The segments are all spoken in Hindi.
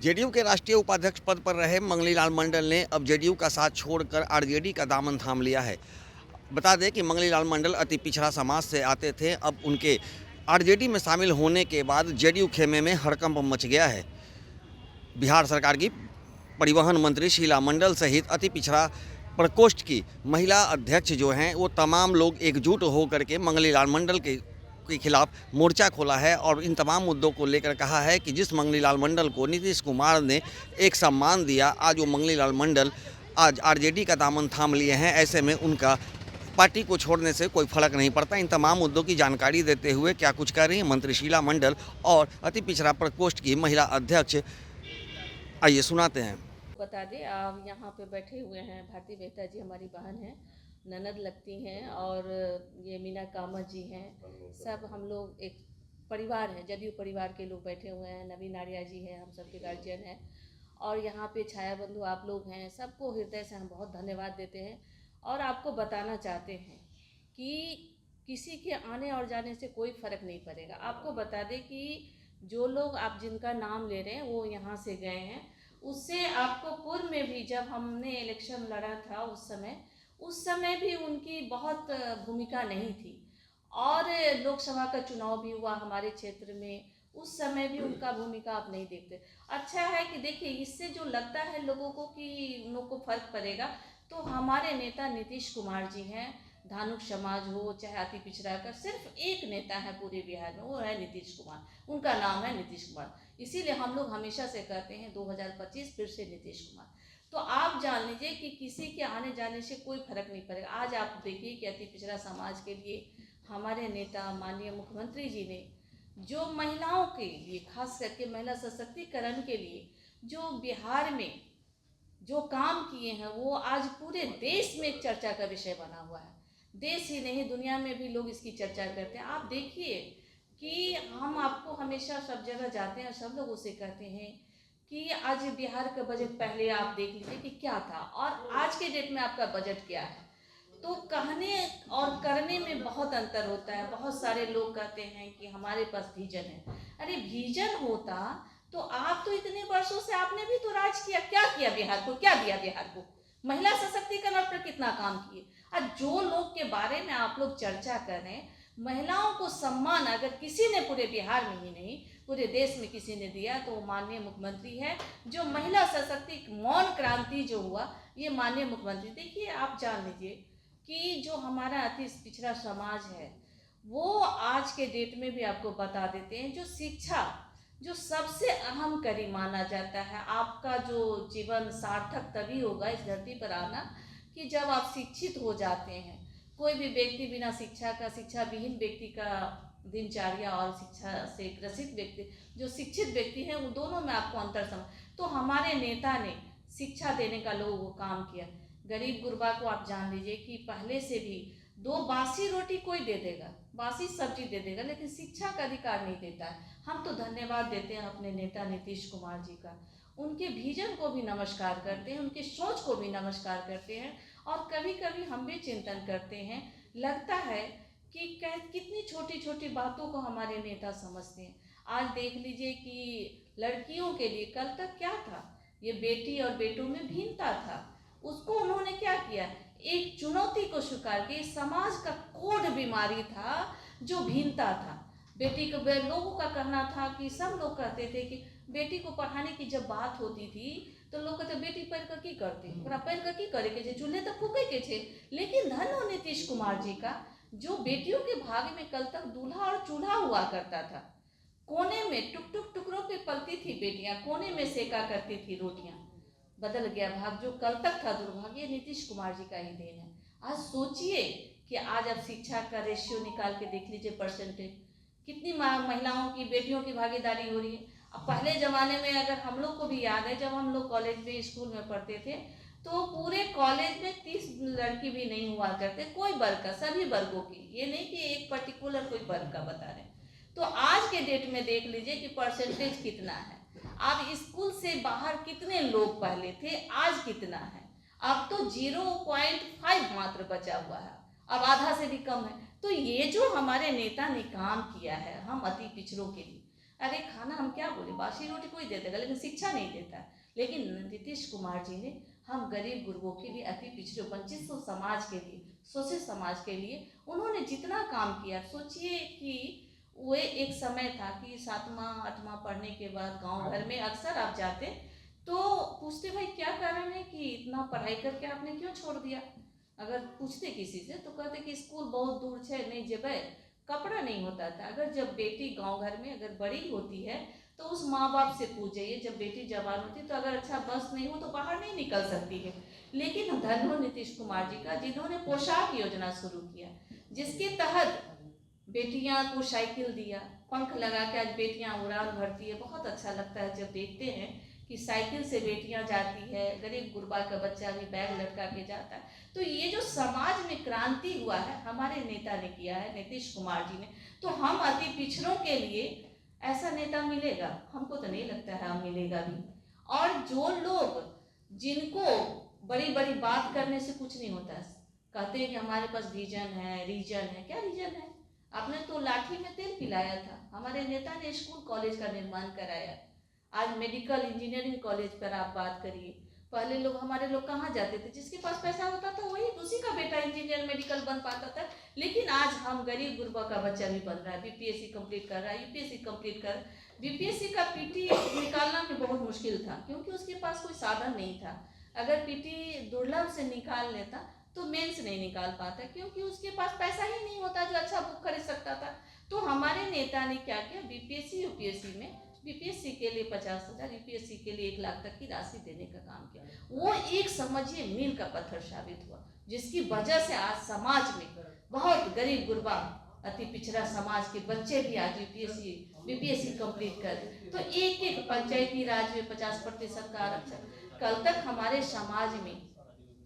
जेडीयू के राष्ट्रीय उपाध्यक्ष पद पर रहे मंगलीलाल मंडल ने अब जेडीयू का साथ छोड़कर आरजेडी का दामन थाम लिया है। बता दें कि मंगलीलाल मंडल अति पिछड़ा समाज से आते थे। अब उनके आरजेडी में शामिल होने के बाद जेडीयू खेमे में हड़कंप मच गया है। बिहार सरकार की परिवहन मंत्री शीला मंडल सहित अति पिछड़ा प्रकोष्ठ की महिला अध्यक्ष जो हैं वो तमाम लोग एकजुट होकर के मंगलीलाल मंडल के खिलाफ मोर्चा खोला है और इन तमाम मुद्दों को लेकर कहा है कि जिस मंगलीलाल मंडल को नीतीश कुमार ने एक सम्मान दिया, आज वो मंगलीलाल मंडल आज आरजेडी का दामन थाम लिए हैं। ऐसे में उनका पार्टी को छोड़ने से कोई फर्क नहीं पड़ता। इन तमाम मुद्दों की जानकारी देते हुए क्या कुछ कह रही हैं मंत्री शीला मंडल और अति पिछड़ा प्रकोष्ठ की महिला अध्यक्ष, आइए सुनाते हैं। बता दें, आप यहाँ पे बैठे हुए हैं भारती मेहता जी हमारी बहन हैं, ननद लगती हैं, और ये मीना कामत जी हैं। सब हम लोग एक परिवार हैं, जदयू परिवार के लोग बैठे हुए हैं। नवीन आर्या जी हैं, हम सबके गार्जियन हैं, और यहाँ पे छाया बंधु आप लोग हैं। सबको हृदय से हम बहुत धन्यवाद देते हैं और आपको बताना चाहते हैं कि किसी के आने और जाने से कोई फ़र्क नहीं पड़ेगा। आपको बता दें कि जो लोग आप जिनका नाम ले रहे हैं वो यहाँ से गए हैं। उससे आपको पूर्व में भी जब हमने इलेक्शन लड़ा था उस समय भी उनकी बहुत भूमिका नहीं थी, और लोकसभा का चुनाव भी हुआ हमारे क्षेत्र में, उस समय भी उनका भूमिका आप नहीं देखते। अच्छा है कि देखिए, इससे जो लगता है लोगों को कि उन लोग को फर्क पड़ेगा, तो हमारे नेता नीतीश कुमार जी हैं। धानुक समाज हो चाहे अति पिछड़ा का, सिर्फ एक नेता है पूरे बिहार में, वो है नीतीश कुमार। उनका नाम है नीतीश कुमार। इसीलिए हम लोग हमेशा से कहते हैं 2025 फिर से नीतीश कुमार। तो आप जान लीजिए कि किसी के आने जाने से कोई फर्क नहीं पड़ेगा। आज आप देखिए कि अति पिछड़ा समाज के लिए हमारे नेता माननीय मुख्यमंत्री जी ने जो महिलाओं के लिए, खास करके महिला सशक्तिकरण के लिए जो बिहार में जो काम किए हैं, वो आज पूरे देश में एक चर्चा का विषय बना हुआ है। देश ही नहीं, दुनिया में भी लोग इसकी चर्चा करते हैं। आप देखिए कि हम आपको हमेशा सब जगह जाते हैं और सब लोग उसे कहते हैं कि आज बिहार का बजट पहले आप देख लीजिए कि क्या था और आज के डेट में आपका बजट क्या है। तो कहने और करने में बहुत अंतर होता है। बहुत सारे लोग कहते हैं कि हमारे पास विजन है। अरे विजन होता तो आप तो इतने वर्षों से आपने भी तो राज किया। क्या किया बिहार को, क्या दिया बिहार को? महिला सशक्तिकरण पर कितना काम किए। आज जो लोग के बारे में आप लोग चर्चा कर रहे हैं, महिलाओं को सम्मान अगर किसी ने पूरे बिहार में ही नहीं पूरे देश में किसी ने दिया तो वो माननीय मुख्यमंत्री है। जो महिला सशक्तिकरण मौन क्रांति जो हुआ, ये माननीय मुख्यमंत्री। देखिए, आप जान लीजिए कि जो हमारा अति पिछड़ा समाज है वो आज के डेट में भी आपको बता देते हैं, जो शिक्षा जो सबसे अहम कड़ी माना जाता है। आपका जो जीवन सार्थक तभी होगा इस धरती पर आना कि जब आप शिक्षित हो जाते हैं। कोई भी व्यक्ति बिना शिक्षा का, शिक्षा विहीन व्यक्ति का दिनचर्या और शिक्षा से ग्रसित व्यक्ति, जो शिक्षित व्यक्ति है, वो दोनों में आपको अंतर समझ। तो हमारे नेता ने शिक्षा देने का लोगों को काम किया। गरीब गुरबा को आप जान लीजिए कि पहले से भी 2 बासी रोटी कोई दे देगा, बासी सब्जी दे देगा, लेकिन शिक्षा का अधिकार नहीं देता है। हम तो धन्यवाद देते हैं अपने नेता नीतीश कुमार जी का। उनके विजन को भी नमस्कार करते हैं, उनकी सोच को भी नमस्कार करते हैं, और कभी कभी हम भी चिंतन करते हैं। लगता है कि कितनी छोटी छोटी बातों को हमारे नेता समझते हैं। आज देख लीजिए कि लड़कियों के लिए कल तक क्या था, ये बेटी और बेटों में भिन्नता था। उसको उन्होंने क्या किया, एक चुनौती को स्वीकार किया। समाज का कोढ़ बीमारी था जो भिन्नता था। बेटी को लोगों का कहना था कि सब लोग कहते थे कि बेटी को पढ़ाने की जब बात होती थी तो लोग कहते बेटी पढ़ कर की करते, पढ़ कर की करे के, चूल्हे तक फूके के थे। लेकिन धन हो नीतीश कुमार जी का, जो बेटियों के भाग्य में कल तक दूल्हा और चूल्हा हुआ करता था। कोने में टुकड़ों पे पलती थी बेटियां, कोने में सेका करती थी रोटियां। बदल गया भाग, जो कल तक था दुर्भाग्य नीतीश कुमार जी का ही देन है। आज सोचिए कि आज आप शिक्षा का रेशियो निकाल के देख लीजिए, परसेंटेज कितनी महिलाओं की, बेटियों की भागीदारी हो रही है। अब पहले ज़माने में अगर हम लोग को भी याद है, जब हम लोग कॉलेज में स्कूल में पढ़ते थे तो पूरे कॉलेज में 30 लड़की भी नहीं हुआ करते, कोई वर्ग का, सभी वर्गों की, ये नहीं कि एक पर्टिकुलर कोई वर्ग का बता रहे। तो आज के डेट में देख लीजिए कि परसेंटेज कितना है। आप स्कूल से बाहर कितने लोग पहले थे, आज कितना है। अब तो 0.5 मात्र बचा हुआ है, अब आधा से भी कम है। तो ये जो हमारे नेता ने काम किया है हम अति पिछड़ों के लिए, अरे खाना हम क्या बोले, बासी रोटी कोई दे देगा लेकिन शिक्षा नहीं देता है। लेकिन नीतीश कुमार जी ने हम गरीब गुरबों के लिए, अति पिछड़े वंचित समाज के लिए, शोषित समाज के लिए उन्होंने जितना काम किया, सोचिए कि वो एक समय था कि 7वां 8वां पढ़ने के बाद गांव घर में अक्सर आप जाते तो पूछते भाई क्या कारण है कि इतना पढ़ाई करके आपने क्यों छोड़ दिया। अगर पूछते किसी से तो कहते कि स्कूल बहुत दूर है, नहीं जेबे, कपड़ा नहीं होता था। अगर जब बेटी गांव घर में अगर बड़ी होती है तो उस माँ बाप से पूछ जाइए, जब बेटी जवान होती है तो अगर अच्छा बस नहीं हो तो बाहर नहीं निकल सकती है। लेकिन धन हो नीतीश कुमार जी का, जिन्होंने पोशाक योजना शुरू किया, जिसके तहत बेटियां को साइकिल दिया, पंख लगा के आज बेटियां उड़ान भरती है। बहुत अच्छा लगता है जब देखते हैं कि साइकिल से बेटियां जाती है, गरीब गुरबा का बच्चा भी बैग लटका के जाता है। तो ये जो समाज में क्रांति हुआ है हमारे नेता ने किया है, नीतीश कुमार जी ने। तो हम अति पिछड़ों के लिए ऐसा नेता मिलेगा, हमको तो नहीं लगता है मिलेगा भी। और जो लोग जिनको बड़ी बड़ी बात करने से कुछ नहीं होता, कहते हैं कि हमारे पास विजन है, रीजन है। क्या रीजन है? आपने तो लाठी में तेल पिलाया था। हमारे नेता ने स्कूल कॉलेज का निर्माण कराया। आज मेडिकल इंजीनियरिंग कॉलेज पर आप बात करिए, पहले लोग हमारे लोग कहाँ जाते थे, जिसके पास पैसा होता था वही उसी का बेटा इंजीनियर मेडिकल बन पाता था। लेकिन आज हम गरीब गुरबा का बच्चा भी बन रहा है, बीपीएससी कंप्लीट कर रहा है, यूपीएससी कंप्लीट कर। बीपीएससी का पीटी निकालना भी बहुत मुश्किल था क्योंकि उसके पास कोई साधन नहीं था। अगर पीटी दुर्लभ से निकाल लेता तो मेंस नहीं निकाल पाता क्योंकि उसके पास पैसा ही नहीं होता जो अच्छा बुक खरीद सकता था। तो हमारे नेता ने क्या किया, बीपीएससी यूपीएससी में बीपीएससी के लिए 50,000, यूपीएससी के लिए 1 लाख तक की राशि देने का काम किया। वो एक समझिए मील का पत्थर साबित हुआ, जिसकी वजह से आज समाज में बहुत गरीब गुरबा अति पिछड़ा समाज के बच्चे भी आज यूपीएससी बीपीएससी कंप्लीट कर। तो एक एक पंचायती राज में 50% का आरक्षण। कल तक हमारे समाज में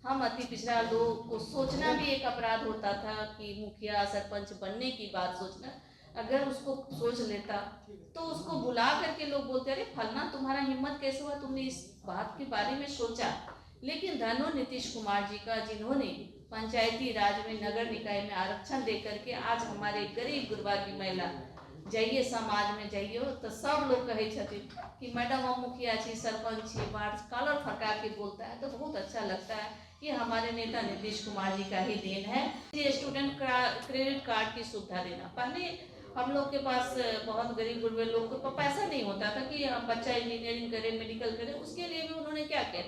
हम अति पिछड़ा लोग को सोचना भी एक अपराध होता था कि मुखिया सरपंच बनने की बात सोचना। अगर उसको सोच लेता तो उसको बुला करके लोग बोलते अरे फलना तुम्हारा हिम्मत कैसे हुआ, तुमने इस बात के बारे में सोचा। लेकिन धनो नीतीश कुमार जी का, जिन्होंने पंचायती राज में नगर निकाय में आरक्षण दे करके आज हमारे गरीब गुरबा की महिला जाइए समाज में जाइए तो सब लोग कहे छथिन कि मैडम हम मुखिया छी, सरपंच छी, वार्ड कॉलर फटका के बोलता है तो बहुत अच्छा लगता है कि हमारे नेता नीतीश कुमार जी का ही देन है। ये स्टूडेंट क्रेडिट कार्ड की सुविधा देना, पहले हम लोग के पास बहुत गरीब गुरबे लोग को पैसा नहीं होता था कि हम बच्चा इंजीनियरिंग करें, मेडिकल करें। उसके लिए भी उन्होंने क्या किया,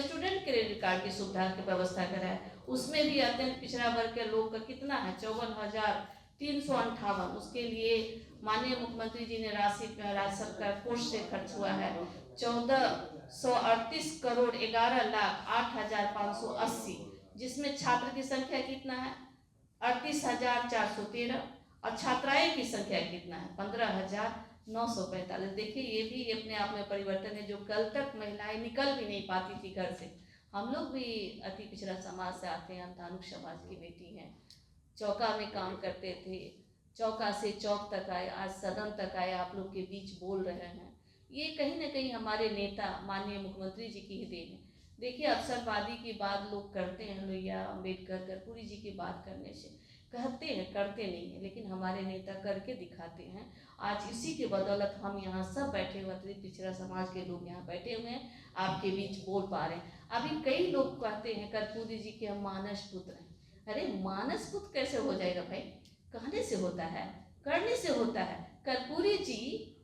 स्टूडेंट क्रेडिट कार्ड की सुविधा की व्यवस्था कराया। उसमें भी अत्यंत पिछड़ा वर्ग के लोग का कितना है, 54,358। उसके लिए माननीय मुख्यमंत्री जी ने राशि राज्य सरकार कोष से खर्च हुआ है 1438 करोड़ 11,08,580, जिसमें छात्र की संख्या कितना है 38,413 और छात्राएं की संख्या कितना है 15,945। देखिए ये भी अपने आप में परिवर्तन है। जो कल तक महिलाएं निकल भी नहीं पाती थी घर से, हम लोग भी अति पिछड़ा समाज से आते हैं, हम धानुक समाज की बेटी हैं, चौका में काम करते थे, चौका से चौक तक आए, आज सदन तक आए, आप लोग के बीच बोल रहे हैं। ये कहीं ना कहीं हमारे नेता माननीय मुख्यमंत्री जी की ही देन है। देखिए अवसरवादी की बात लोग करते हैं, लोहिया अम्बेडकर कर्पूरी जी की बात करने से कहते हैं, करते नहीं है, लेकिन हमारे नेता करके दिखाते हैं। आज इसी के बदौलत हम यहाँ सब बैठे हुए अति पिछड़ा समाज के लोग यहाँ बैठे हुए हैं, आपके बीच बोल पा रहे हैं। अभी कई लोग कहते हैं कर्पूरी जी के हम मानस पुत्र हैं। अरे मानस पुत्र कैसे हो जाएगा भाई, कहने से होता है, करने से होता है। कर्पूरी जी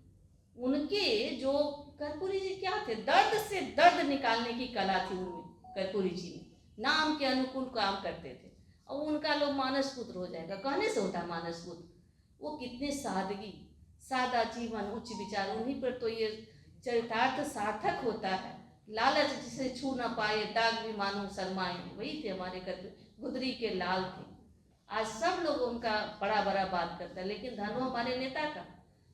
उनके जो कर्पूरी जी क्या थे, दर्द से दर्द निकालने की कला थी उनमें। कर्पूरी जी में नाम के अनुकूल काम करते थे और उनका लोग मानस पुत्र हो जाएगा, कहने से होता है मानस पुत्र। वो कितने सादगी, सादा जीवन, उच्च विचार, उन्हीं पर तो ये चरितार्थ सार्थक होता है। लालच जिसे छू न पाए, दाग भी मानो शर्माए, वही थे हमारे गुदरी के लाल थे। आज सब लोग उनका बड़ा बड़ा बात करता है, लेकिन धनो हमारे नेता का,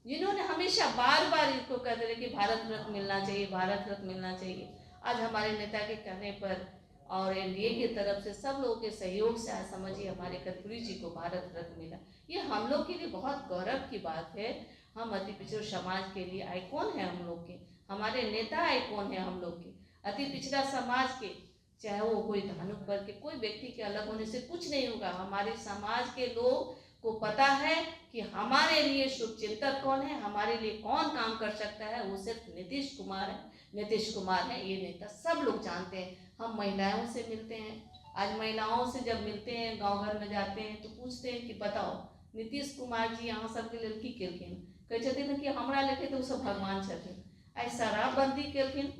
जिन्होंने हमेशा बार बार इसको कहते रहे कि भारत रत्न मिलना चाहिए, भारत रत्न मिलना चाहिए। आज हमारे नेता के कहने पर और एनडीए की तरफ से सब लोगों के सहयोग से आज समझिए हमारे कर्पूरी जी को भारत रत्न मिला। ये हम लोग के लिए बहुत गौरव की बात है। हम अति पिछड़ा समाज के लिए आइकॉन है हम लोग के, हमारे नेता आइकॉन है हम लोग के, अति पिछड़ा समाज के। चाहे वो कोई धानुक वर्ग के कोई व्यक्ति के अलग होने से कुछ नहीं होगा। हमारे समाज के लोग को पता है कि हमारे लिए शुभचिंतक कौन है, हमारे लिए कौन काम कर सकता है, वो सिर्फ नीतीश कुमार है। ये नेता सब लोग जानते हैं। हम महिलाओं से मिलते हैं, आज महिलाओं से जब मिलते हैं, गांव घर में जाते हैं तो पूछते हैं कि बताओ नीतीश कुमार जी यहाँ सबके लेल की केलखिन, कहै छथिन कि हमरा लेखे तो सब भगवान छथिन। आई शराबबंदी केलखिन।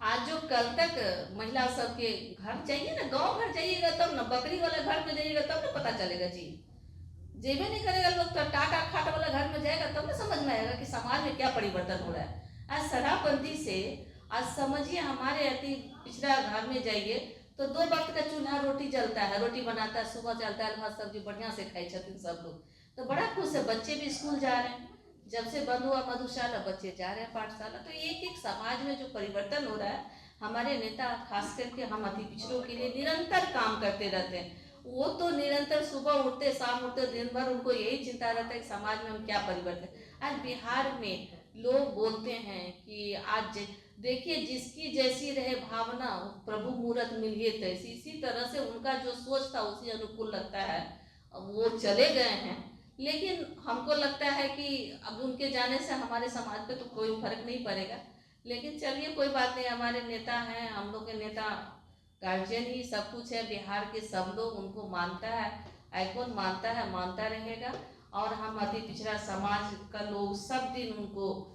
आज जो कल तक महिला सबके घर जाइए ना, गांव घर जाइएगा तब ना, बकरी वाला घर में जाइएगा तब ना पता चलेगा जी। जेबे नहीं करेगा लोग, तो टाटा खाट वाला घर में जाएगा तब ना समझ में आएगा कि समाज में क्या परिवर्तन हो रहा है। आज शराबबंदी से आज समझिए, हमारे अति पिछड़ा घर में जाइए तो 2 वक्त का चूल्हा रोटी जलता है, रोटी बनाता है, सुबह चलता है, भात सब्जी बढ़िया से खाई छथिन सब लोग, तो बड़ा खुश है। बच्चे भी स्कूल जा रहे हैं, जब से बंद हुआ मधुशाला बच्चे जा रहे हैं पाठशाला। तो एक एक समाज में जो परिवर्तन हो रहा है, हमारे नेता खास करके हम अति पिछड़ों के लिए निरंतर काम करते रहते हैं। वो तो निरंतर सुबह उठते शाम उठते दिन भर उनको यही चिंता रहता है कि समाज में हम क्या परिवर्तन। आज बिहार में लोग बोलते हैं कि आज देखिए जिसकी जैसी रहे भावना प्रभु मूरत मिलिए तैसी, इसी तरह से उनका जो सोच था उसी अनुकूल लगता है। वो चले गए हैं, लेकिन हमको लगता है कि अब उनके जाने से हमारे समाज पे तो कोई फर्क नहीं पड़ेगा। लेकिन चलिए कोई बात नहीं, हमारे नेता हैं, हम लोग के नेता गार्जियन ही सब कुछ है। बिहार के सब लोग उनको मानता है, आइकॉन मानता है, मानता रहेगा। और हम अति पिछड़ा समाज का लोग सब दिन उनको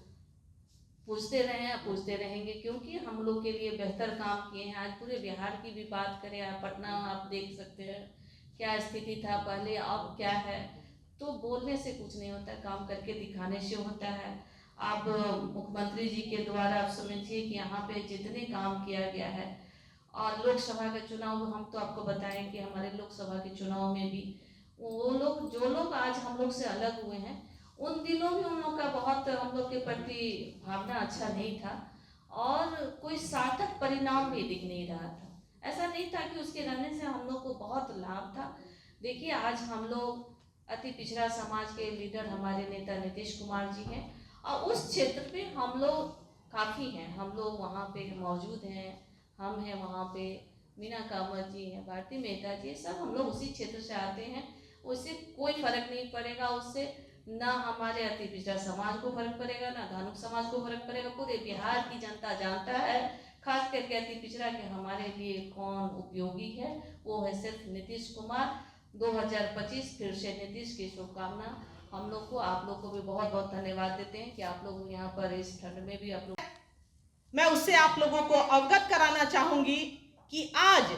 पूछते रहे हैं, पूछते रहेंगे, क्योंकि हम लोग के लिए बेहतर काम किए हैं। आज पूरे बिहार की भी बात करें, आप पटना आप देख सकते हैं क्या स्थिति था पहले, अब क्या है। तो बोलने से कुछ नहीं होता, काम करके दिखाने से होता है। अब मुख्यमंत्री जी के द्वारा आप समझिए कि यहाँ पे जितने काम किया गया है, और लोकसभा के चुनाव हम तो आपको बताएं कि हमारे लोकसभा के चुनाव में भी वो लोग जो लोग आज हम लोग से अलग हुए हैं, उन दिनों भी उन लोग का बहुत हम लोग के प्रति भावना अच्छा नहीं था, और कोई सार्थक परिणाम भी दिख नहीं रहा था। ऐसा नहीं था कि उसके रहने से हम लोग को बहुत लाभ था। देखिए आज हम लोग अति पिछड़ा समाज के लीडर हमारे नेता नीतीश कुमार जी हैं, और उस क्षेत्र पे हम लोग काफ़ी हैं, हम लोग वहाँ पे मौजूद हैं। हम हैं वहाँ पे, मीना कामत जी हैं, भारती मेहता जी, सब हम लोग उसी क्षेत्र से आते हैं। उससे कोई फर्क नहीं पड़ेगा, उससे ना हमारे अति पिछड़ा समाज को फर्क पड़ेगा, ना धानुक समाज को फर्क पड़ेगा। पूरे बिहार की जनता जानता है, खास करके अति पिछड़ा के हमारे लिए कौन उपयोगी है, वो है सिर्फ नीतीश कुमार। 2025 फिर से नीतीश की शुभकामना हम लोग को, आप लोग को भी बहुत बहुत धन्यवाद देते हैं कि आप लोग यहाँ पर इस ठंड में भी आप लोग। मैं उससे आप लोगों को अवगत कराना चाहूंगी कि आज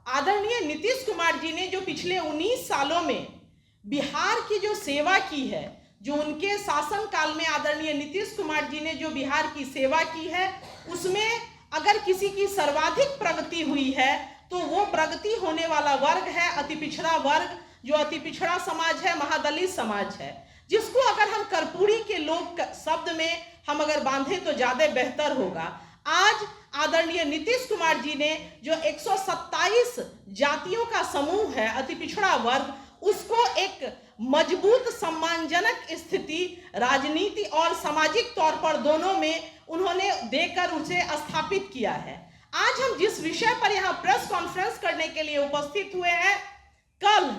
आदरणीय नीतीश कुमार जी ने जो पिछले 19 सालों में बिहार की जो सेवा की है, जो उनके शासन काल में आदरणीय नीतीश कुमार जी ने जो बिहार की सेवा की है, उसमें अगर किसी की सर्वाधिक प्रगति हुई है तो वो प्रगति होने वाला वर्ग है अति पिछड़ा वर्ग, जो अति पिछड़ा समाज है, महादलित समाज है, जिसको अगर हम कर्पूरी के लोक शब्द में हम अगर बांधे तो ज्यादा बेहतर होगा। आज आदरणीय नीतीश कुमार जी ने जो 127 जातियों का समूह है अति पिछड़ा वर्ग, उसको एक मजबूत सम्मानजनक स्थिति राजनीति और सामाजिक तौर पर दोनों में उन्होंने देकर उसे स्थापित किया है। आज हम जिस विषय पर यहाँ प्रेस कॉन्फ्रेंस करने के लिए उपस्थित हुए हैं, कल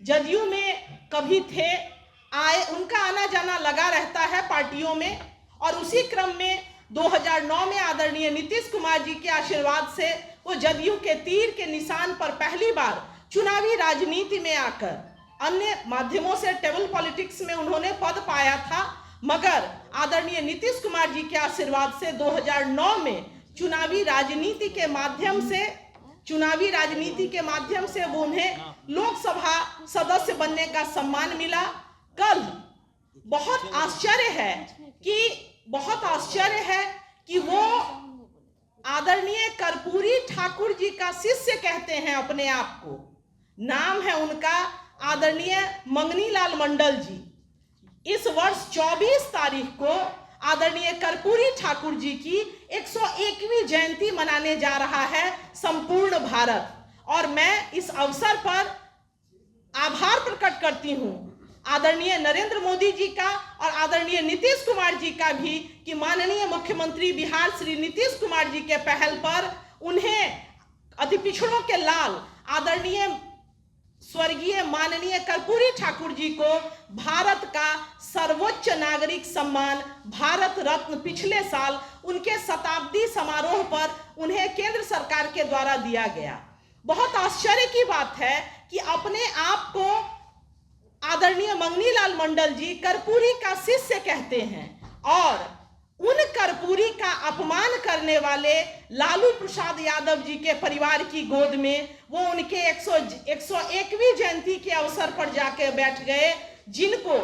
जदयू में कभी थे आए, उनका आना जाना लगा रहता है पार्टियों में, और उसी क्रम में 2009 में आदरणीय नीतीश कुमार जी के आशीर्वाद से वो जदयू के तीर के निशान पर पहली बार चुनावी राजनीति में आकर, अन्य माध्यमों से टेबल पॉलिटिक्स में उन्होंने पद पाया था, मगर आदरणीय नीतीश कुमार जी के आशीर्वाद से 2009 में चुनावी राजनीति के माध्यम से वो उन्हें लोकसभा सदस्य बनने का सम्मान मिला। कल बहुत आश्चर्य है कि वो आदरणीय कर्पूरी ठाकुर जी का शिष्य कहते हैं अपने आप को, नाम है उनका आदरणीय मंगनीलाल मंडल जी। इस वर्ष 24 तारीख को आदरणीय कर्पूरी ठाकुर जी की 101वीं जयंती मनाने जा रहा है संपूर्ण भारत, और मैं इस अवसर पर आभार प्रकट करती हूं आदरणीय नरेंद्र मोदी जी का और आदरणीय नीतीश कुमार जी का भी, कि माननीय मुख्यमंत्री बिहार श्री नीतीश कुमार जी के पहल पर उन्हें अति पिछड़ों के लाल आदरणीय स्वर्गीय माननीय कर्पूरी ठाकुर जी को भारत का सर्वोच्च नागरिक सम्मान भारत रत्न पिछले साल उनके शताब्दी समारोह पर उन्हें केंद्र सरकार के द्वारा दिया गया। बहुत आश्चर्य की बात है कि अपने आप को आदरणीय मंगनीलाल मंडल जी कर्पूरी का शिष्य कहते हैं और उन कर्पूरी का अपमान करने वाले लालू प्रसाद यादव जी के परिवार की गोद में वो उनके 101वीं जयंती के अवसर पर जाके बैठ गए, जिनको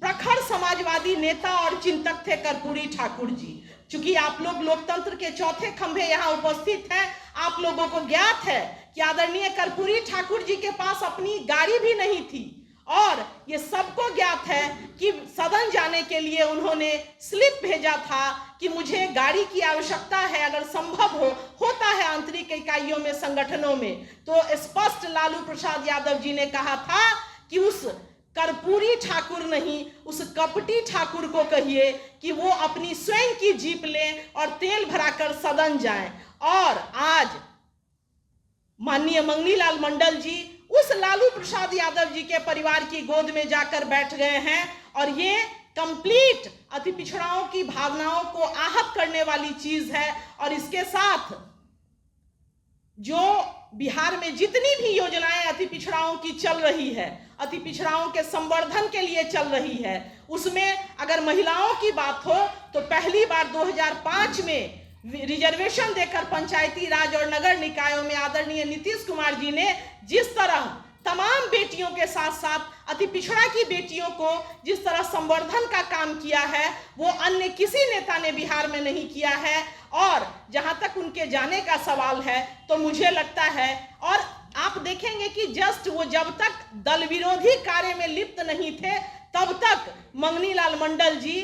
प्रखर समाजवादी नेता और चिंतक थे कर्पूरी ठाकुर जी। चूंकि आप लोग लोकतंत्र के चौथे खंभे यहाँ उपस्थित हैं, आप लोगों को ज्ञात है कि आदरणीय कर्पूरी ठाकुर जी के पास अपनी गाड़ी भी नहीं थी और ये सबको ज्ञात है कि सदन जाने के लिए उन्होंने स्लिप भेजा था कि मुझे गाड़ी की आवश्यकता है, अगर संभव होता है आंतरिक इकाइयों में, संगठनों में। तो स्पष्ट लालू प्रसाद यादव जी ने कहा था कि उस कर्पूरी ठाकुर नहीं, उस कपटी ठाकुर को कहिए कि वो अपनी स्वयं की जीप लें और तेल भराकर सदन जाएं। और आज माननीय मंगनीलाल मंडल जी उस लालू प्रसाद यादव जी के परिवार की गोद में जाकर बैठ गए हैं और ये कंप्लीट अति पिछड़ाओं की भावनाओं को आहत करने वाली चीज है। और इसके साथ जो बिहार में जितनी भी योजनाएं अति पिछड़ाओं की चल रही है, अति पिछड़ाओं के संवर्धन के लिए चल रही है, उसमें अगर महिलाओं की बात हो तो पहली बार 2005 में रिजर्वेशन देकर पंचायती राज और नगर निकायों में आदरणीय नीतीश कुमार जी ने जिस तरह तमाम बेटियों के साथ साथ अति पिछड़ा की बेटियों को जिस तरह संवर्धन का काम किया है, वो अन्य किसी नेता ने बिहार में नहीं किया है। और जहां तक उनके जाने का सवाल है तो मुझे लगता है, और आप देखेंगे कि जस्ट वो जब तक दल विरोधी कार्य में लिप्त नहीं थे तब तक मंगनीलाल मंडल जी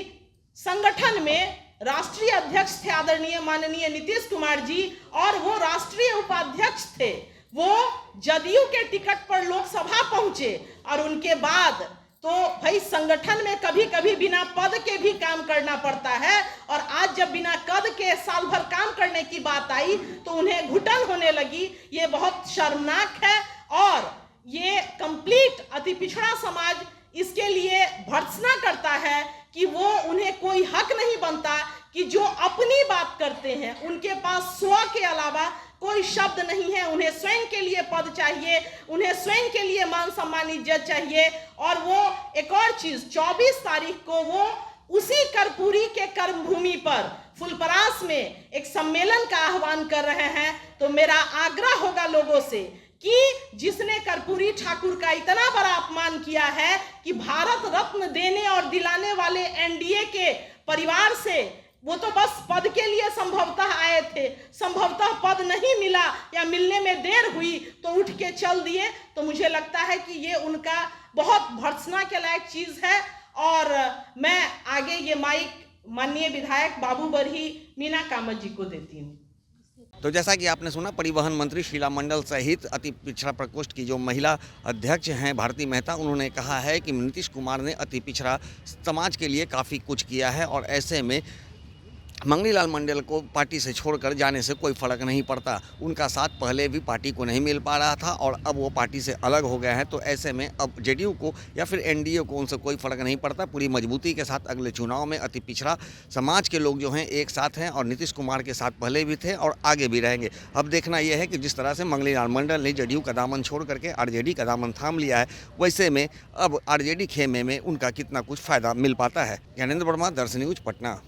संगठन में राष्ट्रीय अध्यक्ष थे आदरणीय माननीय नीतीश कुमार जी, और वो राष्ट्रीय उपाध्यक्ष थे। वो जदयू के टिकट पर लोकसभा पहुंचे और उनके बाद तो भाई संगठन में कभी कभी बिना पद के भी काम करना पड़ता है, और आज जब बिना पद के साल भर काम करने की बात आई तो उन्हें घुटन होने लगी। ये बहुत शर्मनाक है और ये कंप्लीट अति पिछड़ा समाज इसके लिए भर्त्सना करता है कि वो उन्हें कोई हक नहीं बनता कि जो अपनी बात करते हैं उनके पास स्व के अलावा कोई शब्द नहीं है। उन्हें स्वयं के लिए पद चाहिए, उन्हें स्वयं के लिए मान सम्मान इज्जत चाहिए। और वो एक और चीज 24 तारीख को वो उसी कर्पूरी के कर्मभूमि पर फुलपरास में एक सम्मेलन का आह्वान कर रहे हैं। तो मेरा आग्रह होगा लोगों से कि जिसने कर्पूरी ठाकुर का इतना बड़ा अपमान किया है कि भारत रत्न देने और दिलाने वाले एनडीए के परिवार से वो तो बस पद के लिए संभवतः आए थे, संभवतः पद नहीं मिला या मिलने में देर हुई तो उठ के चल दिए, तो मुझे लगता है कि ये उनका बहुत भर्त्सना के लायक चीज है। और मैं आगे ये माइक माननीय विधायक बाबू बरही मीना कामत जी को देती हूँ। तो जैसा कि आपने सुना, परिवहन मंत्री शीला मंडल सहित अति पिछड़ा प्रकोष्ठ की जो महिला अध्यक्ष हैं भारती मेहता, उन्होंने कहा है कि नीतीश कुमार ने अति पिछड़ा समाज के लिए काफ़ी कुछ किया है और ऐसे में मंगनीलाल मंडल को पार्टी से छोड़कर जाने से कोई फ़र्क नहीं पड़ता। उनका साथ पहले भी पार्टी को नहीं मिल पा रहा था और अब वो पार्टी से अलग हो गए हैं, तो ऐसे में अब जेडीयू को या फिर एनडीए को उनसे कोई फ़र्क नहीं पड़ता। पूरी मजबूती के साथ अगले चुनाव में अति पिछड़ा समाज के लोग जो हैं एक साथ हैं और नीतीश कुमार के साथ पहले भी थे और आगे भी रहेंगे। अब देखना यह है कि जिस तरह से मंगनीलाल मंडल ने जेडीयू का दामन छोड़ करके आरजेडी का दामन थाम लिया है, वैसे में अब आरजेडी खेमे में उनका कितना कुछ फ़ायदा मिल पाता है। ज्ञानेंद्र वर्मा, दर्शन न्यूज, पटना।